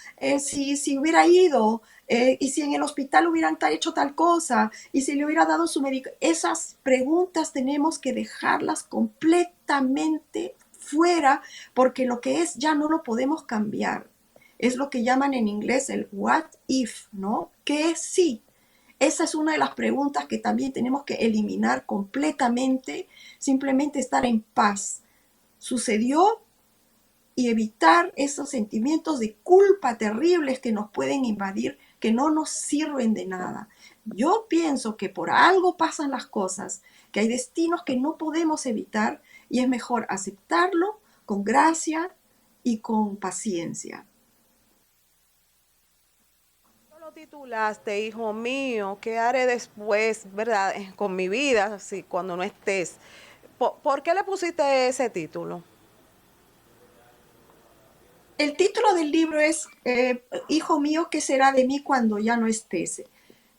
[SPEAKER 2] si hubiera ido, y si en el hospital hubieran hecho tal cosa, y si le hubiera dado su médico, esas preguntas tenemos que dejarlas completamente fuera, porque lo que es ya no lo podemos cambiar. Es lo que llaman en inglés el what if, ¿no? ¿Qué si? Esa es una de las preguntas que también tenemos que eliminar completamente, simplemente estar en paz. Sucedió, y evitar esos sentimientos de culpa terribles que nos pueden invadir, que no nos sirven de nada. Yo pienso que por algo pasan las cosas, que hay destinos que no podemos evitar, y es mejor aceptarlo con gracia y con paciencia.
[SPEAKER 1] Tú lo titulaste, hijo mío, ¿qué haré después, verdad? Con mi vida, así, cuando no estés. ¿Por qué le pusiste ese título?
[SPEAKER 2] El título del libro es Hijo mío, ¿qué será de mí cuando ya no estés?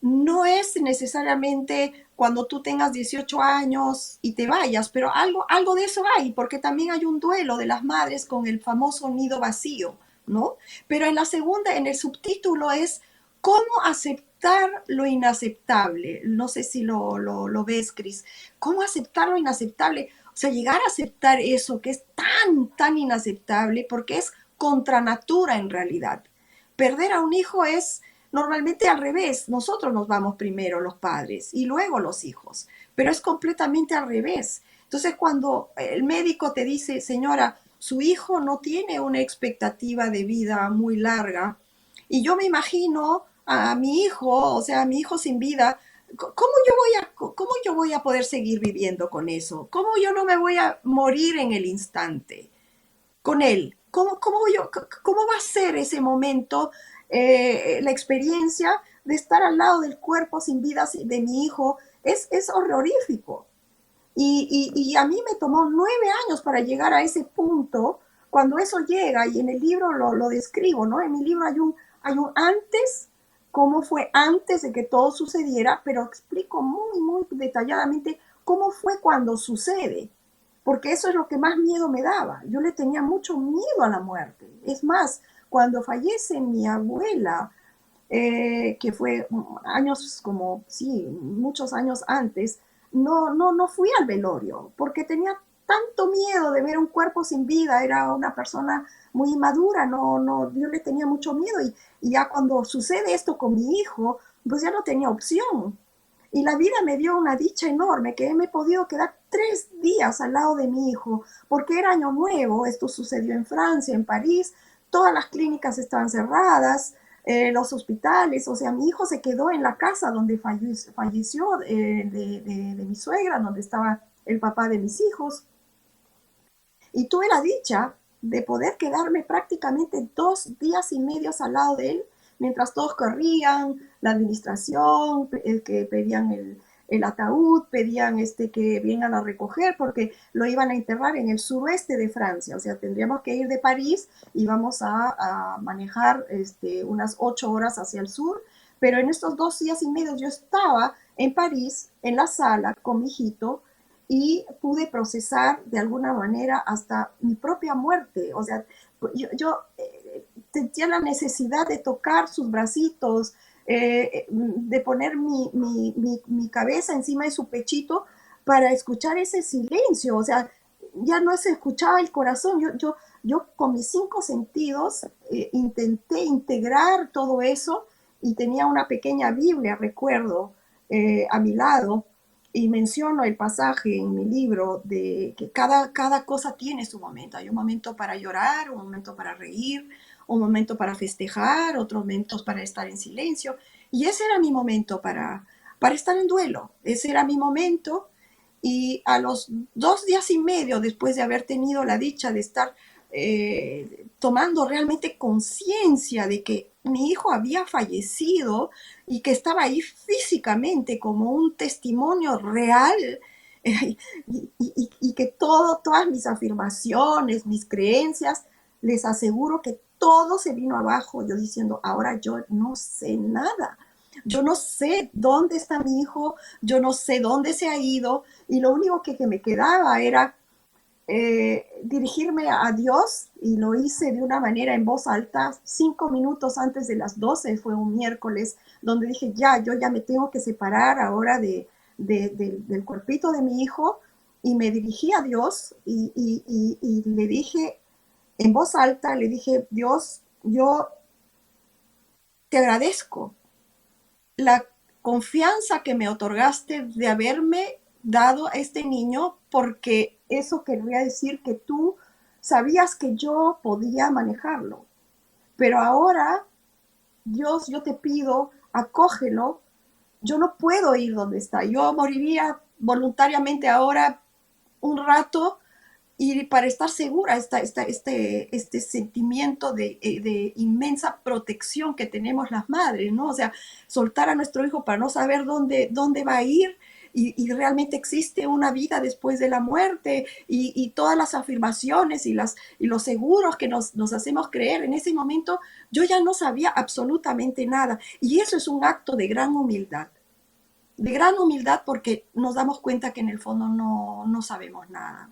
[SPEAKER 2] No es necesariamente cuando tú tengas 18 años y te vayas, pero algo de eso hay, porque también hay un duelo de las madres con el famoso nido vacío, ¿no? Pero en la segunda, en el subtítulo es cómo aceptar lo inaceptable. No sé si lo ves, Cris. ¿Cómo aceptar lo inaceptable? O sea, llegar a aceptar eso que es tan inaceptable, porque es contra natura en realidad. Perder a un hijo es normalmente al revés. Nosotros nos vamos primero, los padres, y luego los hijos, pero es completamente al revés. Entonces, cuando el médico te dice, señora, su hijo no tiene una expectativa de vida muy larga, y yo me imagino a mi hijo, o sea, a mi hijo sin vida, ¿cómo yo voy a poder seguir viviendo con eso? ¿Cómo yo no me voy a morir en el instante con él? ¿Cómo va a ser ese momento, la experiencia de estar al lado del cuerpo sin vida de mi hijo? Es horrorífico. Y a mí me tomó 9 años para llegar a ese punto. Cuando eso llega, y en el libro lo describo, ¿no? En mi libro hay un antes, cómo fue antes de que todo sucediera, pero explico muy detalladamente cómo fue cuando sucede, porque eso es lo que más miedo me daba. Yo le tenía mucho miedo a la muerte. Es más, cuando fallece mi abuela, que fue años como, sí, muchos años antes, no fui al velorio porque tenía tanto miedo de ver un cuerpo sin vida. Era una persona muy inmadura, yo le tenía mucho miedo, y ya cuando sucede esto con mi hijo, pues ya no tenía opción. Y la vida me dio una dicha enorme, que me he podido quedar 3 días al lado de mi hijo, porque era año nuevo. Esto sucedió en Francia, en París, todas las clínicas estaban cerradas, los hospitales. O sea, mi hijo se quedó en la casa donde falleció, de mi suegra, donde estaba el papá de mis hijos. Y tuve la dicha de poder quedarme prácticamente 2 días y medio al lado de él, mientras todos corrían, la administración, que pedían el ataúd, pedían que vengan a recoger, porque lo iban a enterrar en el suroeste de Francia. O sea, tendríamos que ir de París, y vamos a manejar unas 8 horas hacia el sur, pero en estos 2 días y medio yo estaba en París, en la sala, con mi hijito, y pude procesar de alguna manera hasta mi propia muerte. O sea, yo sentía la necesidad de tocar sus bracitos, de poner mi cabeza encima de su pechito para escuchar ese silencio. O sea, ya no se escuchaba el corazón. Yo con mis 5 sentidos, intenté integrar todo eso, y tenía una pequeña Biblia, recuerdo, a mi lado, y menciono el pasaje en mi libro de que cada cosa tiene su momento. Hay un momento para llorar, un momento para reír, un momento para festejar, otros momentos para estar en silencio. Y ese era mi momento para estar en duelo. Ese era mi momento. Y a los 2 días y medio después de haber tenido la dicha de estar tomando realmente conciencia de que mi hijo había fallecido y que estaba ahí físicamente como un testimonio real, y que todas mis afirmaciones, mis creencias, les aseguro que todo se vino abajo, yo diciendo, ahora yo no sé nada. Yo no sé dónde está mi hijo, yo no sé dónde se ha ido, y lo único que me quedaba era dirigirme a Dios, y lo hice de una manera en voz alta 5 minutos antes de las 12, fue un miércoles, donde dije, yo ya me tengo que separar ahora del cuerpito de mi hijo, y me dirigí a Dios y le dije en voz alta, le dije, Dios, yo te agradezco la confianza que me otorgaste de haberme dado a este niño, porque eso querría decir que tú sabías que yo podía manejarlo. Pero ahora, Dios, yo te pido, acógelo. Yo no puedo ir donde está. Yo moriría voluntariamente ahora un rato, y para estar segura, este sentimiento de inmensa protección que tenemos las madres, ¿no? O sea, soltar a nuestro hijo para no saber dónde va a ir, y realmente existe una vida después de la muerte, y todas las afirmaciones y los seguros que nos hacemos creer. En ese momento yo ya no sabía absolutamente nada, y eso es un acto de gran humildad, porque nos damos cuenta que en el fondo no sabemos nada.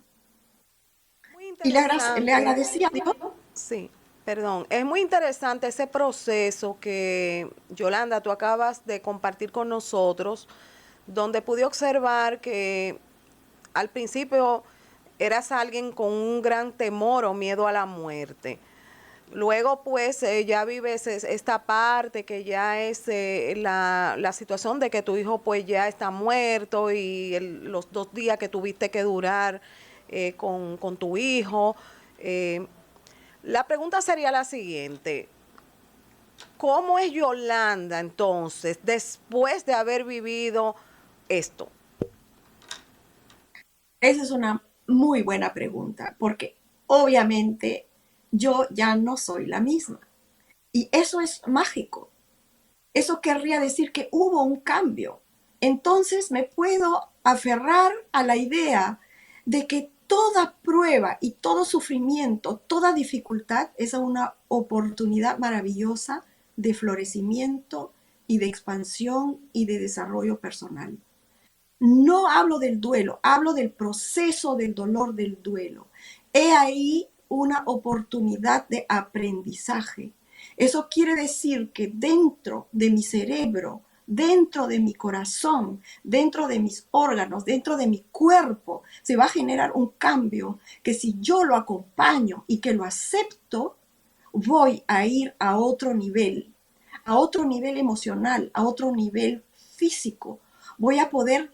[SPEAKER 1] Muy
[SPEAKER 2] Y le
[SPEAKER 1] interesante.
[SPEAKER 2] agradecí a Dios.
[SPEAKER 1] Sí, perdón. Es muy interesante ese proceso que, Yolanda, tú acabas de compartir con nosotros, donde pude observar que al principio eras alguien con un gran temor o miedo a la muerte. Luego, pues, ya vives esta parte que ya es la situación de que tu hijo, pues, ya está muerto, y los 2 días que tuviste que durar con tu hijo. Eh, la pregunta sería la siguiente: ¿cómo es Yolanda entonces después de haber vivido esto?
[SPEAKER 2] Esa es una muy buena pregunta, porque obviamente yo ya no soy la misma. Y eso es mágico. Eso querría decir que hubo un cambio. Entonces me puedo aferrar a la idea de que toda prueba y todo sufrimiento, toda dificultad es una oportunidad maravillosa de florecimiento y de expansión y de desarrollo personal. No hablo del duelo, hablo del proceso del dolor del duelo. He ahí una oportunidad de aprendizaje. Eso quiere decir que dentro de mi cerebro, dentro de mi corazón, dentro de mis órganos, dentro de mi cuerpo, se va a generar un cambio que, si yo lo acompaño y que lo acepto, voy a ir a otro nivel emocional, a otro nivel físico. Voy a poder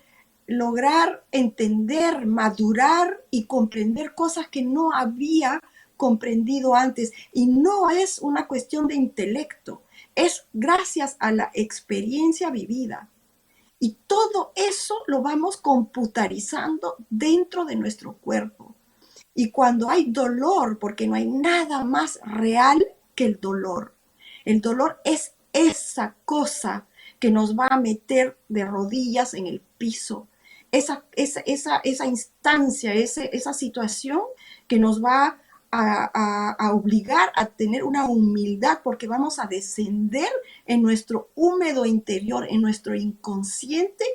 [SPEAKER 2] lograr entender, madurar y comprender cosas que no había comprendido antes. Y no es una cuestión de intelecto, es gracias a la experiencia vivida. Y todo eso lo vamos computarizando dentro de nuestro cuerpo. Y cuando hay dolor, porque no hay nada más real que el dolor es esa cosa que nos va a meter de rodillas en el piso, esa instancia, esa situación que nos va a obligar a tener una humildad, porque vamos a descender en nuestro húmedo interior, en nuestro inconsciente,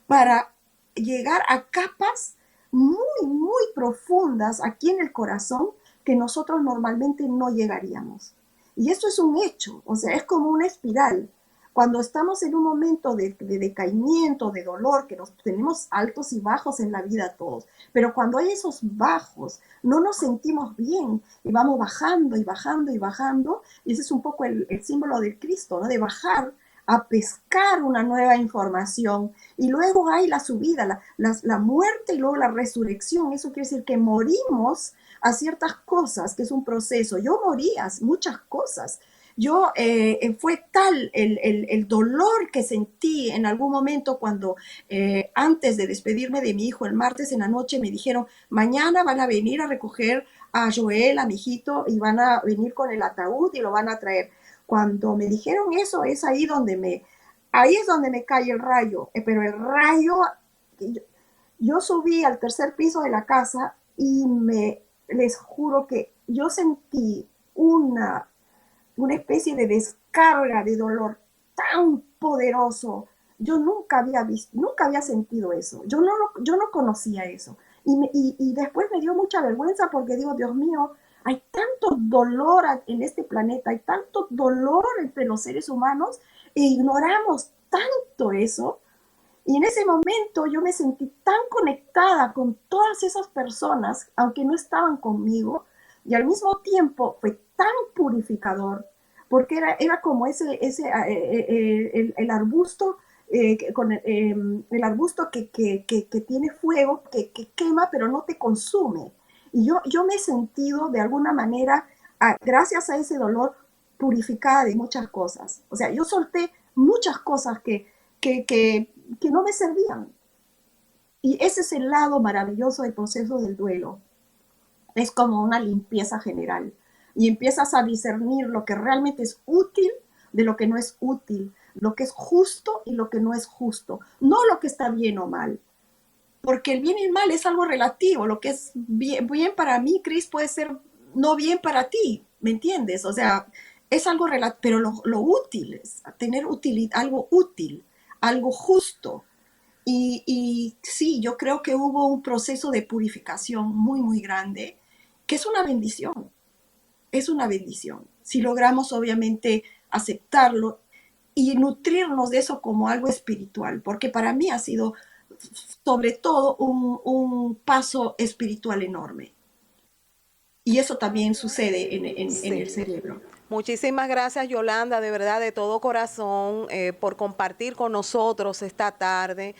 [SPEAKER 2] para llegar a capas muy profundas aquí en el corazón, que nosotros normalmente no llegaríamos. Y esto es un hecho, o sea, es como una espiral. Cuando estamos en un momento de decaimiento, de dolor, que tenemos altos y bajos en la vida todos, pero cuando hay esos bajos, no nos sentimos bien, y vamos bajando y bajando y bajando, y ese es un poco el símbolo del Cristo, ¿no? De bajar a pescar una nueva información. Y luego hay la subida, la muerte y luego la resurrección. Eso quiere decir que morimos a ciertas cosas, que es un proceso. Yo morí a muchas cosas. Yo, fue tal el dolor que sentí en algún momento cuando, antes de despedirme de mi hijo el martes en la noche, me dijeron, mañana van a venir a recoger a Joel, a mi hijito, y van a venir con el ataúd y lo van a traer. Cuando me dijeron eso, ahí es donde me cae el rayo, pero el rayo, yo, yo subí al tercer piso de la casa y les juro que yo sentí una especie de descarga de dolor tan poderoso. Yo nunca había visto, nunca había sentido eso. Yo no conocía eso. Y después me dio mucha vergüenza porque digo, Dios mío, hay tanto dolor en este planeta, hay tanto dolor entre los seres humanos e ignoramos tanto eso. Y en ese momento yo me sentí tan conectada con todas esas personas, aunque no estaban conmigo, y al mismo tiempo fue tan purificador, porque era como el arbusto, el arbusto que tiene fuego, que quema, pero no te consume. Y yo me he sentido de alguna manera, gracias a ese dolor, purificada de muchas cosas. O sea, yo solté muchas cosas que, que, que no me servían. Y ese es el lado maravilloso del proceso del duelo. Es como una limpieza general. Y empiezas a discernir lo que realmente es útil de lo que no es útil, lo que es justo y lo que no es justo, no lo que está bien o mal. Porque el bien y el mal es algo relativo. Lo que es bien para mí, Chris, puede ser no bien para ti, ¿me entiendes? O sea, es algo relativo, pero lo útil es tener algo útil, algo justo. Y sí, yo creo que hubo un proceso de purificación muy, muy grande, que es una bendición. Si logramos, obviamente, aceptarlo y nutrirnos de eso como algo espiritual, porque para mí ha sido sobre todo un paso espiritual enorme. Y eso también sucede en el
[SPEAKER 1] Sí.
[SPEAKER 2] cerebro.
[SPEAKER 1] Muchísimas gracias, Yolanda, de verdad, de todo corazón, por compartir con nosotros esta tarde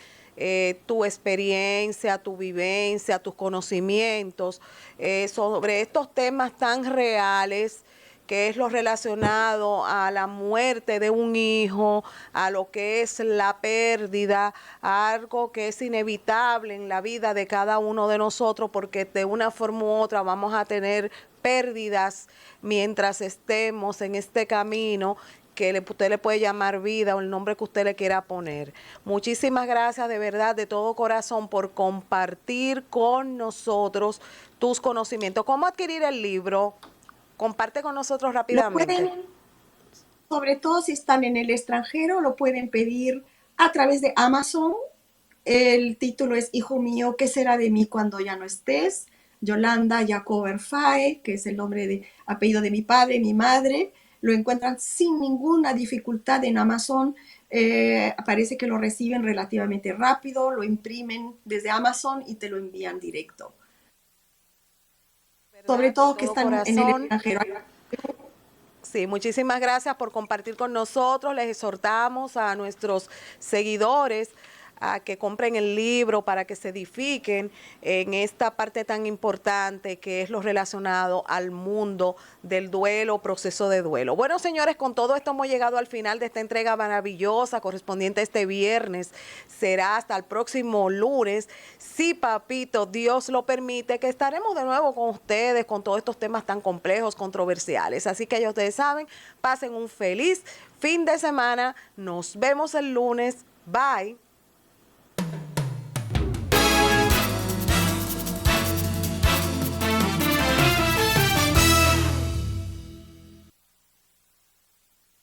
[SPEAKER 1] tu experiencia, tu vivencia, tus conocimientos sobre estos temas tan reales que es lo relacionado a la muerte de un hijo, a lo que es la pérdida, a algo que es inevitable en la vida de cada uno de nosotros, porque de una forma u otra vamos a tener pérdidas mientras estemos en este camino que usted le puede llamar vida o el nombre que usted le quiera poner. Muchísimas gracias de verdad, de todo corazón, por compartir con nosotros tus conocimientos. ¿Cómo adquirir el libro? Comparte con nosotros
[SPEAKER 2] Lo
[SPEAKER 1] rápidamente.
[SPEAKER 2] pueden, sobre todo si están en el extranjero, lo pueden pedir a través de Amazon. El título es Hijo mío, ¿qué será de mí cuando ya no estés? Yolanda Jacober Fae, que es el nombre de apellido de mi padre, mi madre. Lo encuentran sin ninguna dificultad en Amazon. Parece que lo reciben relativamente rápido, lo imprimen desde Amazon y te lo envían directo. Sobre
[SPEAKER 1] ¿Verdad? De
[SPEAKER 2] todo que
[SPEAKER 1] todo
[SPEAKER 2] están en el
[SPEAKER 1] corazón.
[SPEAKER 2] extranjero.
[SPEAKER 1] Sí, muchísimas gracias por compartir con nosotros. Les exhortamos a nuestros seguidores a que compren el libro para que se edifiquen en esta parte tan importante que es lo relacionado al mundo del duelo, proceso de duelo. Bueno, señores, con todo esto hemos llegado al final de esta entrega maravillosa correspondiente a este viernes. Será hasta el próximo lunes. Si papito Dios lo permite, que estaremos de nuevo con ustedes con todos estos temas tan complejos, controversiales. Así que ya ustedes saben, pasen un feliz fin de semana. Nos vemos el lunes. Bye.